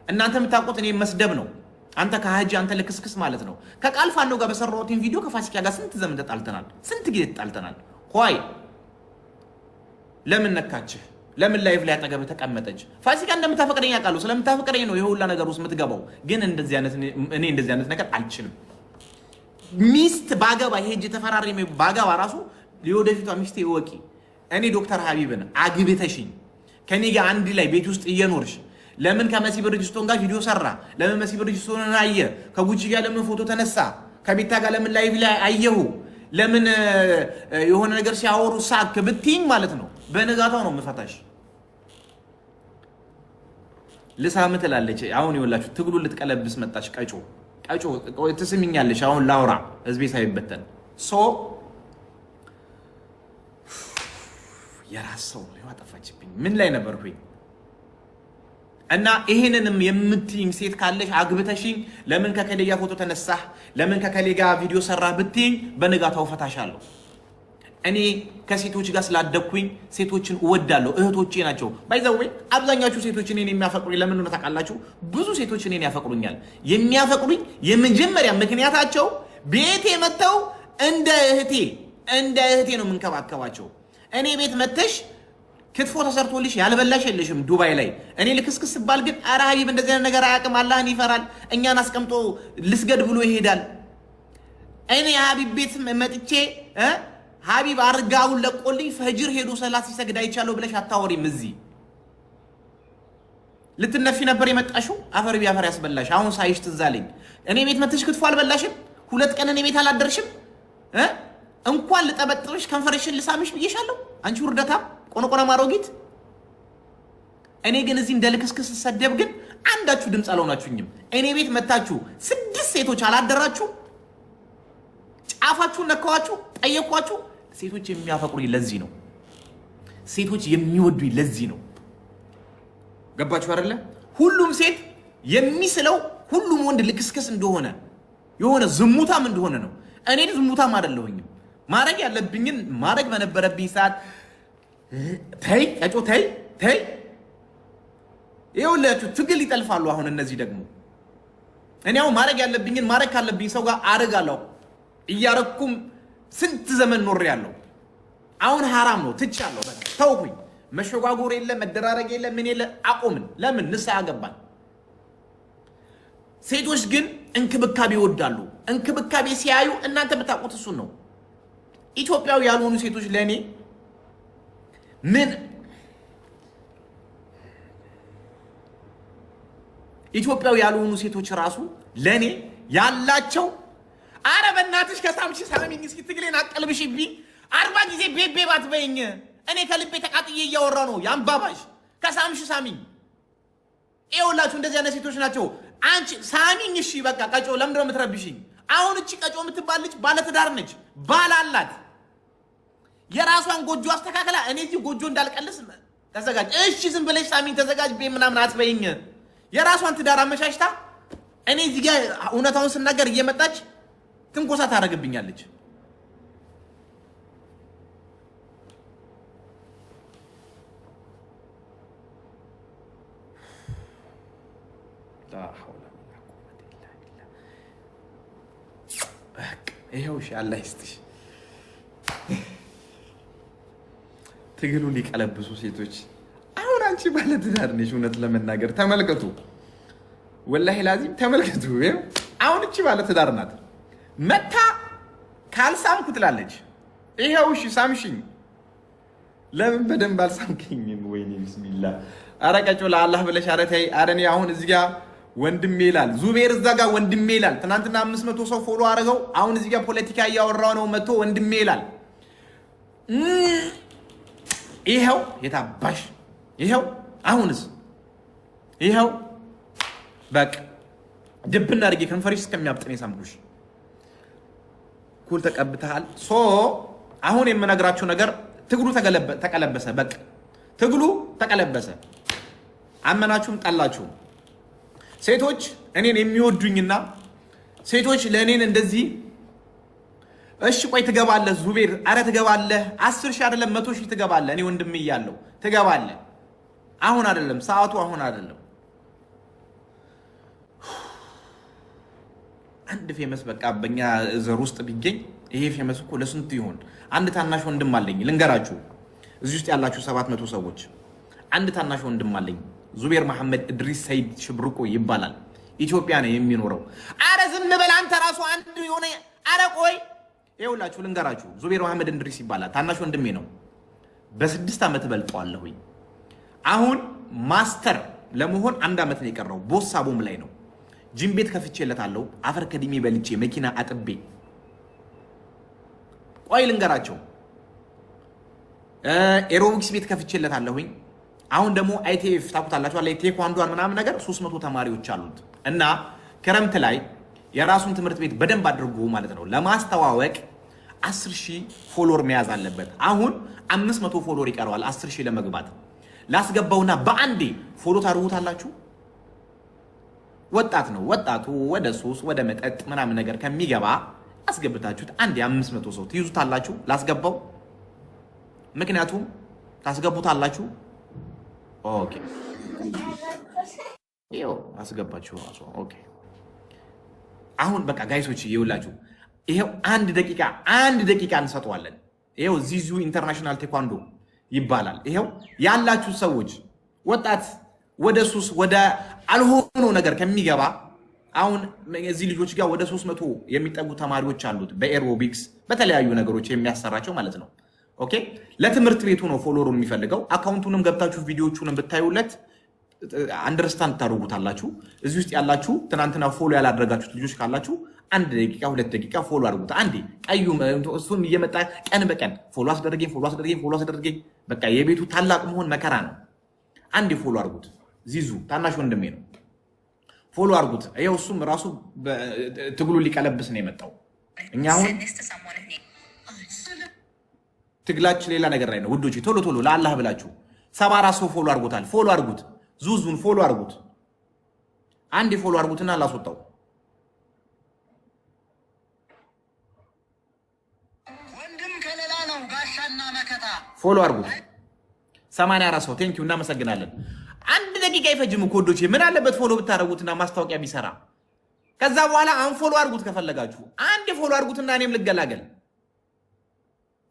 እናንተ የምታውቁት እኔ መስደብ ነው። አንተ ከሀጂ አንተ ለክስክስ ማለት ነው። ከቃል ፋኖ ጋር በሰራሁት ቪዲዮ ከፋሲካ ጋር ስንት ዘመን ተጣልተናል፣ ስንት ጊዜ ተጣልተናል። ሆይ ለምን ነካችህ? ለምን ላይቭ ላይ አጠገብ ተቀመጠች? ፋሲካ እንደምታፈቅረኝ ያውቃለሁ። ስለምታፈቅረኝ ነው የሁላ ነገር ውስጥ የምትገባው። ግን እንደዚህ አይነት ነገር አልችልም። ሚስት ባገባ ሄጅ ተፈራሪም ባገባ ራሱ የወደፊቷ ሚስቴ ወቂ እኔ ዶክተር ሀቢብን አግብተሽኝ ከኔ ጋር አንድ ላይ ቤት ውስጥ እየኖርሽ ለምን ከመሲ ብርጅስቶን ጋር ቪዲዮ ሰራ? ለምን መሲ ብርጅስቶንን አየ? ከጉቺ ጋር ለምን ፎቶ ተነሳ? ከቤታ ጋር ለምን ላይቭ ላይ አየሁ? ለምን የሆነ ነገር ሲያወሩ ሳክ ብትይኝ ማለት ነው በነጋታው ነው የምፈታሽ። ልሳም ትላለች። አሁን ይኸውላችሁ ትግሉ ልትቀለብስ መጣች። ቀጮ ትስሚኛለሽ? አሁን ላውራ ህዝቤ ሳይበተን የራስ ሰው ነው ያጠፋችብኝ። ምን ላይ ነበርኩኝ? እና ይሄንንም የምትይኝ ሴት ካለሽ አግብተሽኝ ለምን ከከሌ ጋር ፎቶ ተነሳህ? ለምን ከከሌ ጋር ቪዲዮ ሰራህ ብትይኝ በነጋታው ፈታሻለሁ። እኔ ከሴቶች ጋር ስላደኩኝ ሴቶችን እወዳለሁ። እህቶቼ ናቸው። ባይዘዌ አብዛኛችሁ ሴቶች እኔን የሚያፈቅሩኝ ለምን ነው ታውቃላችሁ? ብዙ ሴቶች እኔን ያፈቅሩኛል። የሚያፈቅሩኝ የመጀመሪያ ምክንያታቸው ቤቴ መተው እንደ እህቴ ነው የምንከባከባቸው። እኔ ቤት መተሽ ክትፎ ተሰርቶልሽ ያልበላሽ የለሽም ዱባይ ላይ። እኔ ልክስክስ ባል ግን ኧረ ሀቢብ እንደዚህ አይነት ነገር አያውቅም፣ አላህን ይፈራል፣ እኛን አስቀምጦ ልስገድ ብሎ ይሄዳል። እኔ ሀቢብ ቤት መጥቼ ሀቢብ አርጋውን ለቆልኝ ፈጅር ሄዶ ሰላት ሲሰግድ አይቻለሁ ብለሽ አታወሪም። እዚህ ልትነፊ ነበር የመጣሽው። አፈር ቢያፈር ያስበላሽ። አሁን ሳይሽ ትዝ አለኝ። እኔ ቤት መተሽ ክትፎ አልበላሽም፣ 2 ቀን እኔ ቤት አላደርሽም። እንኳን ልጠበጥብሽ ከንፈርሽን ልሳምሽ ብዬሻለሁ። አንቺ ውርደታ ቆነቆና ማሮጊት። እኔ ግን እዚህ እንደ ልክስክስ ሰደብ ግን አንዳችሁ ድምፅ አልሆናችሁኝም። እኔ ቤት መታችሁ 6 ሴቶች አላደራችሁ፣ ጫፋችሁን ነካዋችሁ፣ ጠየኳችሁ። ሴቶች የሚያፈቅሩኝ ለዚህ ነው። ሴቶች የሚወዱኝ ለዚህ ነው። ገባችሁ አይደለ? ሁሉም ሴት የሚስለው ሁሉም ወንድ ልክስክስ እንደሆነ የሆነ ዝሙታም እንደሆነ ነው። እኔ ዝሙታም አይደለሁኝም። ማረግ ያለብኝን ማረግ በነበረብኝ ሰዓት ተይ ቀጮ ተይ ይኸውላችሁ ትግል ይጠልፋሉ። አሁን እነዚህ ደግሞ እኔ አሁን ማረግ ያለብኝን ማረግ ካለብኝ ሰው ጋር አረጋለሁ። እያረኩም ስንት ዘመን ኖሬያለሁ። አሁን ሐራም ነው ትቻለሁ። በቃ ተውኩኝ። መሸጓጎር የለ መደራረግ የለ ምን የለ አቆምን። ለምን ንስሐ ገባን። ሴቶች ግን እንክብካቤ ይወዳሉ። እንክብካቤ ሲያዩ እናንተ ብታውቁት እሱን ነው። ኢትዮጵያዊ ያልሆኑ ሴቶች ለኔ ምን ኢትዮጵያዊ ያልሆኑ ሴቶች ራሱ ለኔ ያላቸው አረ በእናትሽ ከሳምሽ ሳሚኝ እስኪ ትግሌን አቀልብሽብኝ 40 ጊዜ ቤቤ ባትበይኝ እኔ ከልቤ ተቃጥዬ እያወራ ነው ያንባባሽ ከሳምሽ ሳሚኝ። ይኸውላችሁ እንደዚህ አይነት ሴቶች ናቸው። አንቺ ሳሚኝ እሺ በቃ ቀጮ ለምንድነው የምትረብሽኝ? አሁን እቺ ቀጮ የምትባል ልጅ ባለትዳር ነች፣ ባል አላት። የራሷን ጎጆ አስተካክላ እኔ እዚህ ጎጆ እንዳልቀልስ ተዘጋጅ። እሺ ዝም ብለሽ ሳሚኝ ተዘጋጅ ቤ ምናምን አትበይኝ። የራሷን ትዳር አመቻችታ እኔ እዚህ ጋር እውነታውን ስናገር እየመጣች ትንኮሳ ታደርግብኛለች። ይሄው እሺ አላህ ይስጥሽ። ትግሉን ሊቀለብሱ ሴቶች አሁን አንቺ ባለ ትዳር ነሽ። እውነት ለመናገር ተመልከቱ፣ ወላሂ ላዚም ተመልከቱ። አሁን እቺ ባለ ትዳር ናት። መታ ካልሳምኩ ትላለች። ይሄው እሺ ሳምሽኝ፣ ለምን በደንብ አልሳምከኝም? ወይኔ ቢስሚላ። ኧረ ቀጮ ለአላህ ብለሽ ኧረ ተይ። ኧረ እኔ አሁን እዚህ ጋር ወንድሜ ይላል ዙቤር፣ እዛ ጋር ወንድሜ ይላል። ትናንትና 500 ሰው ፎሎ አድርገው፣ አሁን እዚህ ጋር ፖለቲካ እያወራው ነው። መጥቶ ወንድሜ ይላል። ይሄው የታባሽ ይሄው አሁንስ ይሄው በቃ ድብና አድርጌ ከንፈርሽ እስከሚያብጥን የሳምኩሽ ኩል ተቀብተሃል። አሁን የምነግራችሁ ነገር ትግሉ ተቀለበሰ። በቃ ትግሉ ተቀለበሰ። አመናችሁም ጠላችሁም ሴቶች እኔን የሚወዱኝና ሴቶች ለእኔን እንደዚህ እሺ ቆይ ትገባለህ ዙቤር፣ አረ ትገባለህ 10 ሺህ አይደለም 100 ሺህ ትገባለህ። እኔ ወንድም እያለሁ ትገባለህ። አሁን አይደለም ሰዓቱ፣ አሁን አይደለም አንድ ፌመስ በቃ በእኛ ዘር ውስጥ ቢገኝ ይሄ ፌመስ እኮ ለስንቱ ይሆን? አንድ ታናሽ ወንድም አለኝ ልንገራችሁ፣ እዚህ ውስጥ ያላችሁ 700 ሰዎች አንድ ታናሽ ወንድም አለኝ። ዙቤር መሐመድ እድሪስ ሰይድ ሽብርቆ ይባላል። ኢትዮጵያ ነው የሚኖረው። አረ ዝም በል አንተ ራሱ አንድ የሆነ አረ ቆይ ይኸውላችሁ ልንገራችሁ፣ ዙቤር መሐመድ እድሪስ ይባላል። ታናሽ ወንድሜ ነው። በ6 ዓመት በልጠዋለሁኝ። አሁን ማስተር ለመሆን 1 ዓመት ነው የቀረው። ቦሳ ቦም ላይ ነው። ጂም ቤት ከፍቼለታለሁ። አፈር ከዲሜ በልቼ መኪና አጥቤ ቆይ ልንገራቸው። ኤሮቢክስ ቤት ከፍቼለታለሁኝ። አሁን ደግሞ አይቲኤፍ ታውቁታላችሁ አለ ቴኳንዶን ምናምን ነገር 300 ተማሪዎች አሉት እና ክረምት ላይ የራሱን ትምህርት ቤት በደንብ አድርጎ ማለት ነው ለማስተዋወቅ 10,000 ፎሎወር መያዝ አለበት። አሁን 500 ፎሎወር ይቀረዋል 10,000 ለመግባት። ላስገባውና በአንዴ ፎሎ ታርጉታላችሁ። ወጣት ነው። ወጣቱ ወደ ሱስ ወደ መጠጥ ምናምን ነገር ከሚገባ አስገብታችሁት አንዴ 500 ሰው ትይዙታላችሁ። ላስገባው ምክንያቱም ታስገቡታላችሁ። ኦኬ ይኸው አስገባችሁ ራሱ። ኦኬ አሁን በቃ ጋይሶች ይኸውላችሁ፣ ይኸው አንድ ደቂቃ እንሰጠዋለን። ይኸው ዚዙ ኢንተርናሽናል ቴኳንዶ ይባላል። ይኸው ያላችሁ ሰዎች ወጣት ወደ ሱስ ወደ አልሆኖ ነገር ከሚገባ አሁን እዚህ ልጆች ጋር ወደ 300 የሚጠጉ ተማሪዎች አሉት በኤሮቢክስ በተለያዩ ነገሮች የሚያሰራቸው ማለት ነው። ኦኬ ለትምህርት ቤቱ ነው ፎሎወሩ የሚፈልገው። አካውንቱንም ገብታችሁ ቪዲዮቹንም ብታዩለት አንደርስታንድ ታደርጉታላችሁ። እዚህ ውስጥ ያላችሁ ትናንትና ፎሎ ያላደረጋችሁት ልጆች ካላችሁ 1 ደቂቃ 2 ደቂቃ ፎሎ አድርጉት። አንዴ ቀዩ እሱም እየመጣ ቀን በቀን ፎሎ አስደርገኝ። በቃ የቤቱ ታላቅ መሆን መከራ ነው። አንዴ ፎሎ አድርጉት። ዚዙ ታናሽ ወንድሜ ነው። ፎሎ አድርጉት። ይኸው እሱም ራሱ ትግሉን ሊቀለብስ ነው የመጣው። እኛ አሁን ትግላችን ሌላ ነገር ላይ ነው ውዶች። ቶሎ ለአላህ ብላችሁ 74 ሰው ፎሎ አድርጎታል። ፎሎ አድርጉት። ዙዙን ፎሎ አድርጉት። አንዴ ፎሎ አድርጉትና አላስወጣው። ወንድም ከሌላ ነው ጋሻና መከታ። ፎሎ አድርጉት። 84 ሰው ቴንኪው፣ እናመሰግናለን። 1 ደቂቃ አይፈጅም እኮ ወዶቼ። ምን አለበት ፎሎ ብታደርጉትና ማስታወቂያ ቢሰራ። ከዛ በኋላ አንፎሎ አድርጉት ከፈለጋችሁ። አንዴ ፎሎ አድርጉትና እኔም ልገላገል።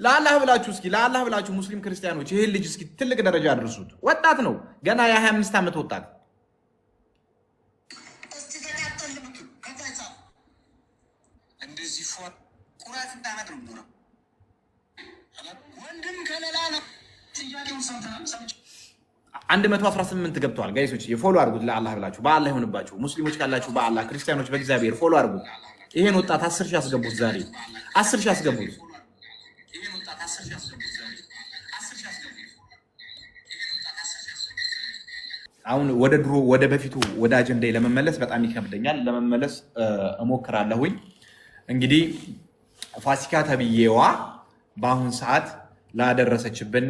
ለአላህ ብላችሁ እስኪ ለአላህ ብላችሁ ሙስሊም ክርስቲያኖች ይሄን ልጅ እስኪ ትልቅ ደረጃ አድርሱት። ወጣት ነው ገና የ25 ዓመት ወጣት። እንደዚህ ፎር ቁራት እንዳመድ ነው። ወንድም ከሌላ ነው። 118 ገብተዋል ጋይሶች። የፎሎ አድርጉት ለአላህ ብላችሁ። በአላህ ይሁንባችሁ። ሙስሊሞች ካላችሁ በአላህ፣ ክርስቲያኖች በእግዚአብሔር ፎሎ አድርጉት። ይሄን ወጣት 10,000 ያስገቡት። ዛሬ 10,000 ያስገቡት። አሁን ወደ ድሮ ወደ በፊቱ ወደ አጀንዳዬ ለመመለስ በጣም ይከብደኛል። ለመመለስ እሞክራለሁኝ። እንግዲህ ፋሲካ ተብዬዋ በአሁን ሰዓት ላደረሰችብን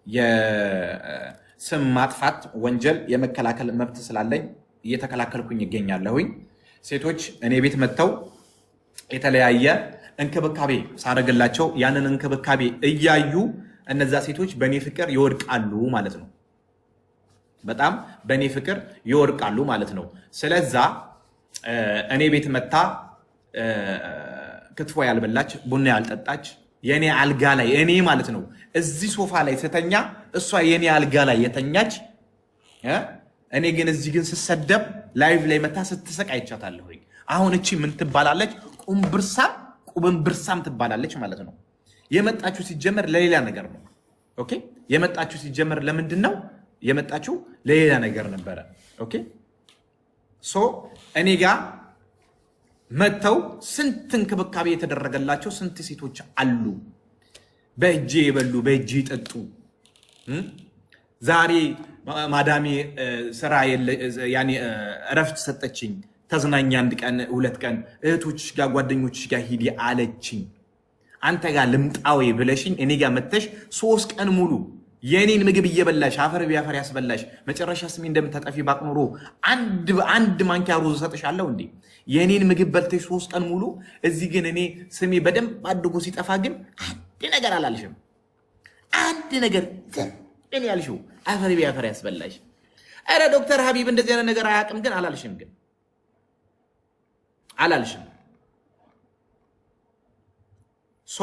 የስም ማጥፋት ወንጀል የመከላከል መብት ስላለኝ እየተከላከልኩኝ ይገኛለሁኝ። ሴቶች እኔ ቤት መጥተው የተለያየ እንክብካቤ ሳደርግላቸው ያንን እንክብካቤ እያዩ እነዛ ሴቶች በእኔ ፍቅር ይወድቃሉ ማለት ነው። በጣም በእኔ ፍቅር ይወድቃሉ ማለት ነው። ስለዛ እኔ ቤት መታ ክትፎ ያልበላች ቡና ያልጠጣች የኔ አልጋ ላይ እኔ ማለት ነው እዚህ ሶፋ ላይ ስተኛ እሷ የኔ አልጋ ላይ የተኛች እኔ ግን እዚህ ግን ስሰደብ ላይቭ ላይ መታ ስትሰቅ አይቻታለሁ። አሁን እቺ ምን ትባላለች? ቁምብርሳም ትባላለች ማለት ነው። የመጣችሁ ሲጀመር ለሌላ ነገር ነው። ኦኬ የመጣችሁ ሲጀመር ለምንድን ነው የመጣችሁ? ለሌላ ነገር ነበረ። ኦኬ ሶ እኔ ጋር መተው ስንት እንክብካቤ የተደረገላቸው ስንት ሴቶች አሉ። በእጄ የበሉ በእጄ የጠጡ። ዛሬ ማዳሜ ስራ ያኔ እረፍት ሰጠችኝ፣ ተዝናኛ 1 ቀን 2 ቀን እህቶች ጋር ጓደኞች ጋር ሂዲ አለችኝ። አንተ ጋር ልምጣዌ ብለሽኝ እኔ ጋር መተሽ 3 ቀን ሙሉ የኔን ምግብ እየበላሽ አፈር ቢያፈር ያስበላሽ መጨረሻ ስሜ እንደምታጠፊ ባቅኖሮ አንድ ማንኪያ ሩዝ ሰጥሻለሁ እንዴ? የኔን ምግብ በልተሽ 3 ቀን ሙሉ እዚህ ግን እኔ ስሜ በደንብ አድጎ ሲጠፋ ግን አንድ ነገር አላልሽም። አንድ ነገር እኔ ያልሽው አፈር ቢያፈር ያስበላሽ። ኧረ ዶክተር ሀቢብ እንደዚህ አይነት ነገር አያውቅም ግን አላልሽም። ሶ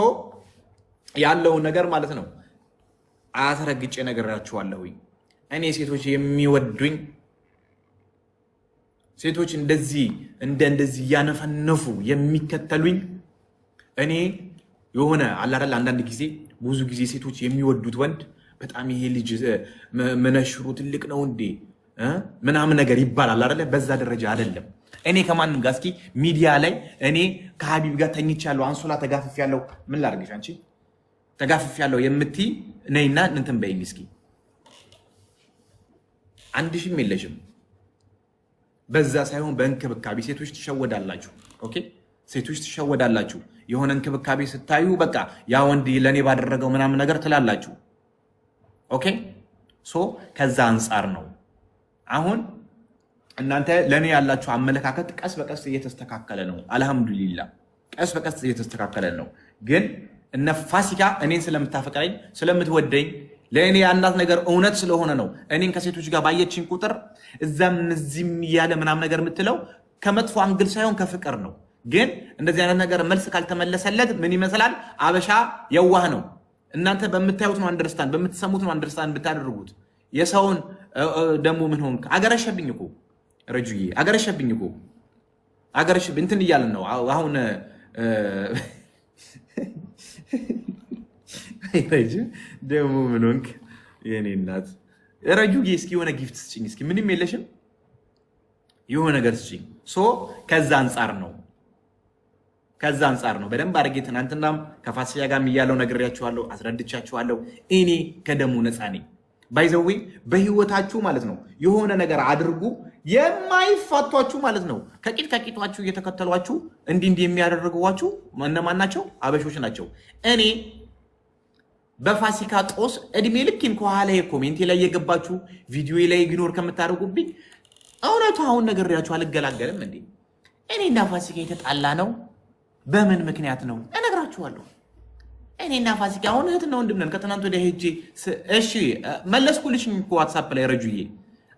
ያለውን ነገር ማለት ነው አስረግጬ ነግራችኋለሁኝ። እኔ ሴቶች የሚወዱኝ ሴቶች እንደዚህ እያነፈነፉ የሚከተሉኝ እኔ የሆነ አላረል አንዳንድ ጊዜ ብዙ ጊዜ ሴቶች የሚወዱት ወንድ በጣም ይሄ ልጅ መነሽሩ ትልቅ ነው እንዴ ምናምን ነገር ይባላል አይደለ? በዛ ደረጃ አይደለም። እኔ ከማንም ጋር እስኪ ሚዲያ ላይ እኔ ከሀቢብ ጋር ተኝቻለሁ፣ አንሶላ ተጋፍፌያለሁ፣ ምን ላድርግሽ አንቺ ተጋፍፌያለሁ የምትይ ነይና እንትን በይኝ እስኪ። አንድ ሺህም የለሽም። በዛ ሳይሆን በእንክብካቤ ሴቶች ትሸወዳላችሁ። ኦኬ ሴቶች ትሸወዳላችሁ። የሆነ እንክብካቤ ስታዩ በቃ ያ ወንድ ለኔ ባደረገው ምናምን ነገር ትላላችሁ። ኦኬ ሶ ከዛ አንፃር ነው አሁን እናንተ ለኔ ያላችሁ አመለካከት ቀስ በቀስ እየተስተካከለ ነው። አልহামዱሊላህ ቀስ በቀስ እየተስተካከለ ነው። ግን እነ ፋሲካ እኔን ስለምታፈቅረኝ ስለምትወደኝ ለእኔ ያናት ነገር እውነት ስለሆነ ነው እኔን ከሴቶች ጋር ባየችኝ ቁጥር እዛም እዚህም እያለ ምናምን ነገር የምትለው ከመጥፎ አንግል ሳይሆን ከፍቅር ነው። ግን እንደዚህ አይነት ነገር መልስ ካልተመለሰለት ምን ይመስላል? አበሻ የዋህ ነው። እናንተ በምታዩት ነው አንደርስታንድ፣ በምትሰሙት ነው አንደርስታንድ ብታደርጉት። የሰውን ደግሞ ምን ሆንክ? አገረሸብኝ እኮ ረጁዬ፣ አገረሸብኝ እኮ አገረሸብኝ እንትን እያልን ነው አሁን ረጁ ደግሞ ምን ሆንክ የኔ እናት? ረጁዬ እስኪ የሆነ ጊፍት ስጭኝ እስኪ። ምንም የለሽም? የሆነ ነገር ስጭኝ። ሶ ከዛ አንጻር ነው በደንብ አድርጌ ትናንትናም ከፋሲያ ጋር እያለው ነግሬያችኋለሁ፣ አስረድቻችኋለሁ። እኔ ከደሙ ነፃ ነኝ። ባይዘዌ በህይወታችሁ ማለት ነው የሆነ ነገር አድርጉ የማይፋቷችሁ ማለት ነው ከቂጧችሁ እየተከተሏችሁ እንዲህ የሚያደርጓችሁ እነማን ናቸው? አበሾች ናቸው። እኔ በፋሲካ ጦስ እድሜ ልኬን ከኋላ ኮሜንቴ ላይ የገባችሁ ቪዲዮ ላይ ኢግኖር ከምታደርጉብኝ እውነቱ አሁን ነግሬያችሁ አልገላገልም እንዴ? እኔና ፋሲካ የተጣላ ነው በምን ምክንያት ነው እነግራችኋለሁ። እኔና ፋሲካ አሁን እህትና ወንድም ነን። ከትናንት ወዲያ ሄጄ እሺ መለስኩልሽ እኮ ዋትሳፕ ላይ ረጁዬ።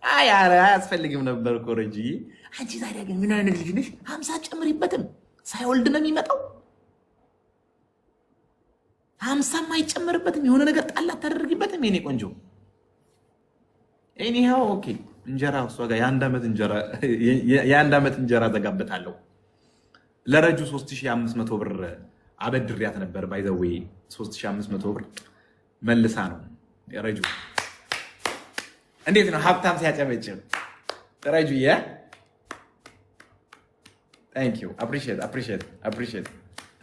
አያስፈልግም ነበር እኮ ረጁዬ። አንቺ ታዲያ ግን ምን አይነት ልጅ ነሽ? 50 ጨምሪበትም ሳይወልድ ነው የሚመጣው። 50 አይጨምርበትም። የሆነ ነገር ጣል አታደርጊበትም የኔ ቆንጆ። ኤኒሃው ኦኬ። እንጀራ እሷ ጋር የአንድ ዓመት እንጀራ ዘጋበታለሁ። ለረጁ 3500 ብር አበድሪያት ነበር። ባይዘዌ 3500 ብር መልሳ ነው ረጁ። እንዴት ነው ሀብታም ሲያጨበጭብ ረጁ? ታንክ ዩ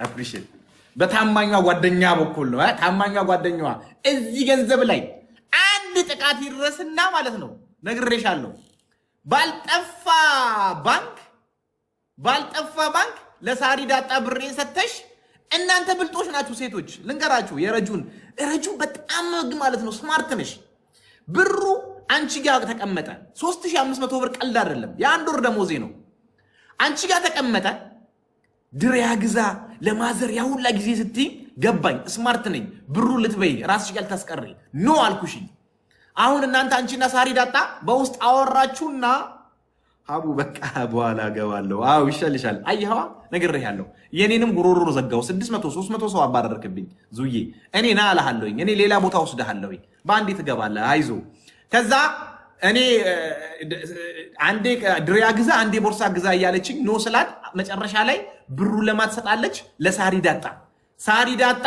አፕሪሺየት። በታማኟ ጓደኛ በኩል ነው። ታማኟ ጓደኛዋ እዚህ ገንዘብ ላይ አንድ ጥቃት ይድረስና ማለት ነው ነግሬሻለሁ። ባልጠፋ ባንክ ለሳሪ ዳጣ ብሬን ሰተሽ እናንተ ብልጦች ናችሁ ሴቶች። ልንገራችሁ ረጁ በጣም ማለት ነው ስማርት ነሽ። ብሩ አንቺ ጋር ተቀመጠ። 3500 ብር ቀልድ አይደለም። የአንድ ወር ደሞዜ ነው። አንቺ ጋር ተቀመጠ። ድሪያ ግዛ ለማዘር ያሁላ ጊዜ ስትይ ገባኝ። ስማርት ነኝ። ብሩ ልትበይ ራስሽ ጋር ታስቀሪ ኖ አልኩሽ። አሁን እናንተ አንቺና ሳሪ ዳጣ በውስጥ አወራችሁና አቡ በቃ በኋላ ገባለሁ። አው ይሻልሻል። አይሃዋ ነግሬሃለሁ። የኔንም ጉሮሮ ዘጋው። 600 300 ሰው አባረርክብኝ ዙዬ። እኔ ና አልሃለሁኝ። እኔ ሌላ ቦታ ወስደሃለሁኝ። በአንዴ ትገባለህ። አይዞ። ከዛ እኔ አንዴ ድሪያ ግዛ አንዴ ቦርሳ ግዛ እያለችኝ ኖ ስላት መጨረሻ ላይ ብሩን ለማትሰጣለች ለሳሪ ዳጣ